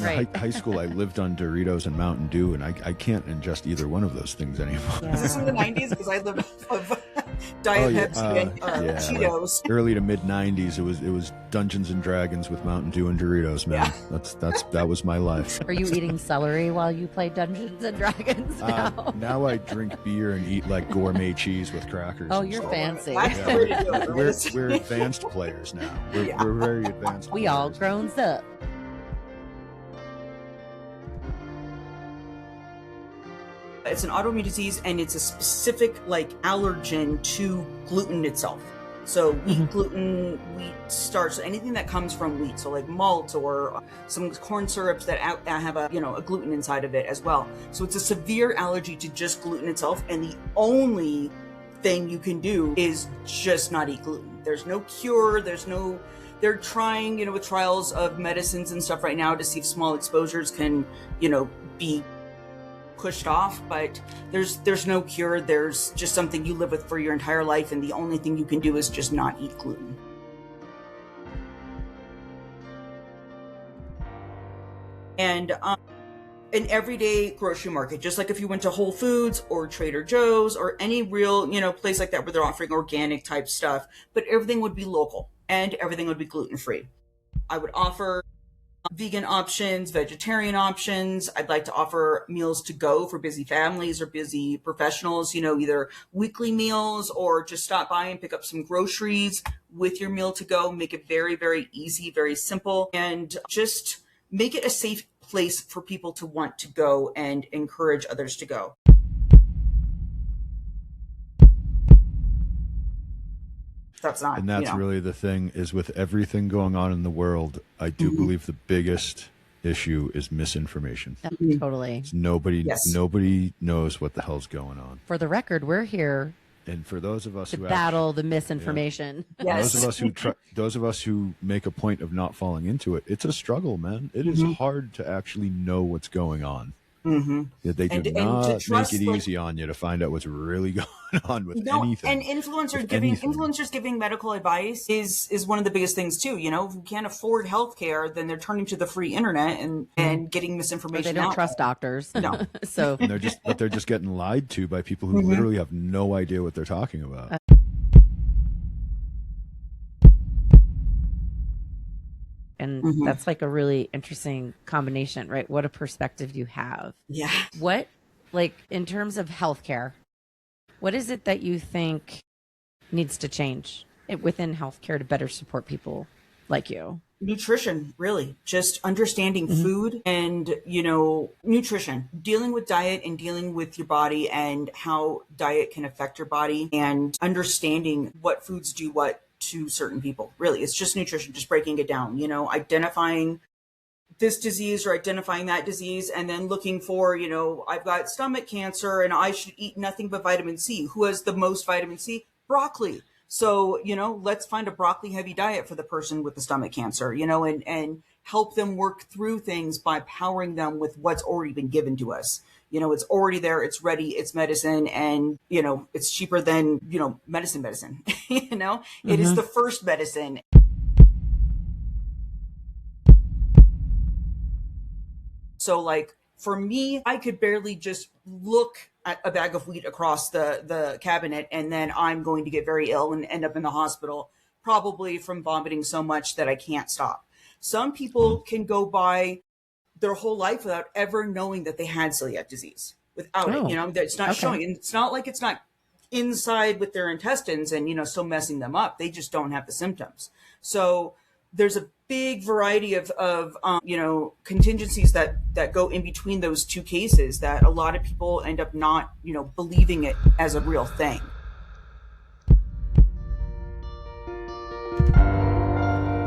Right. high school, I lived on Doritos and Mountain Dew, and I can't ingest either one of those things anymore. Yeah. Is this in the 90s? Because I lived off of Diet Pepsi and Cheetos. Like early to mid 90s, it was Dungeons and Dragons with Mountain Dew and Doritos, man. Yeah. That was my life. Are you eating celery while you play Dungeons and Dragons now? Now I drink beer and eat like gourmet cheese with crackers. Oh, and you're stuff. fancy. That's Yeah, the way to do it, right? we're advanced players now. We're very advanced. We all players. grown up. It's an autoimmune disease, and it's a specific allergen to gluten itself. So wheat, gluten, wheat starch, anything that comes from wheat. So like malt or some corn syrups that have a gluten inside of it as well. So it's a severe allergy to just gluten itself, and the only thing you can do is just not eat gluten. There's no cure. They're trying, with trials of medicines and stuff right now to see if small exposures can, be pushed off, but there's no cure. There's just something you live with for your entire life, and the only thing you can do is just not eat gluten. And an everyday grocery market, just like if you went to Whole Foods or Trader Joe's or any real, place like that where they're offering organic type stuff, but everything would be local and everything would be gluten-free. I would offer vegan options, vegetarian options. I'd like to offer meals to go for busy families or busy professionals, either weekly meals or just stop by and pick up some groceries with your meal to go. Make it very, very easy, very simple, and just make it a safe place for people to want to go and encourage others to go. That's really the thing, is with everything going on in the world, I do believe the biggest issue is misinformation. Totally. Nobody knows what the hell's going on. For the record, we're here And for those of us to who battle the misinformation. Yeah. Yes. those of us who make a point of not falling into it, it's a struggle, man. It is hard to actually know what's going on. They do not make it easy on you to find out what's really going on with anything. And influencers giving medical advice is one of the biggest things too. If you can't afford healthcare, then they're turning to the free internet and getting misinformation. But they don't trust doctors. No. So and they're just getting lied to by people who literally have no idea what they're talking about. And that's like a really interesting combination, right? What a perspective you have. Yeah. What, in terms of healthcare, what is it that you think needs to change within healthcare to better support people like you? Nutrition, really. Just understanding food and, nutrition, dealing with diet and dealing with your body and how diet can affect your body, and understanding what foods do what to certain people. Really, it's just nutrition, just breaking it down, identifying this disease or identifying that disease, and then looking for, I've got stomach cancer and I should eat nothing but vitamin C. Who has the most vitamin C? Broccoli. So, let's find a broccoli heavy diet for the person with the stomach cancer, and help them work through things by powering them with what's already been given to us. It's already there, it's ready, it's medicine, and, it's cheaper than, medicine. It is the first medicine. So for me, I could barely just look at a bag of wheat across the cabinet, and then I'm going to get very ill and end up in the hospital, probably from vomiting so much that I can't stop. Some people can go by their whole life without ever knowing that they had celiac disease, without it. It's not showing. And it's not like it's not inside with their intestines and, still messing them up. They just don't have the symptoms. So there's a big variety of contingencies that go in between those two cases that a lot of people end up not, believing it as a real thing.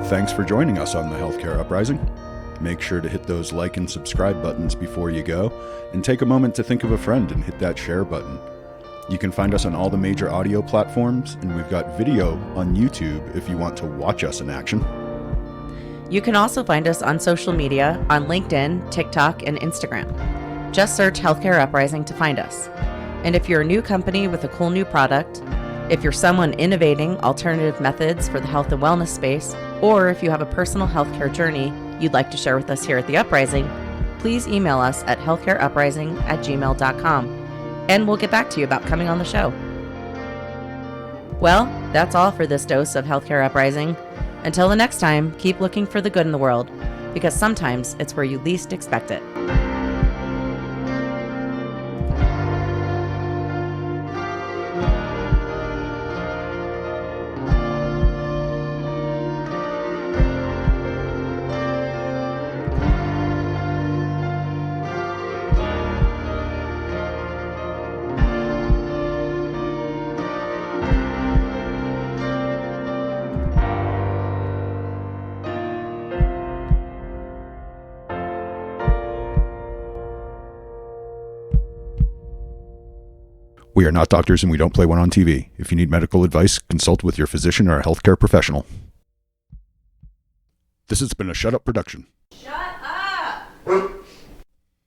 Thanks for joining us on the Healthcare Uprising. Make sure to hit those like and subscribe buttons before you go, and take a moment to think of a friend and hit that share button. You can find us on all the major audio platforms, and we've got video on YouTube if you want to watch us in action. You can also find us on social media on LinkedIn, TikTok, and Instagram. Just search Healthcare Uprising to find us. And if you're a new company with a cool new product, if you're someone innovating alternative methods for the health and wellness space, or if you have a personal healthcare journey, you'd like to share with us here at The Uprising, please email us at healthcareuprising@gmail.com, and we'll get back to you about coming on the show. Well, that's all for this dose of Healthcare Uprising. Until the next time, keep looking for the good in the world, because sometimes it's where you least expect it. We are not doctors and we don't play one on TV. If you need medical advice, consult with your physician or a healthcare professional. This has been a Shut Up production.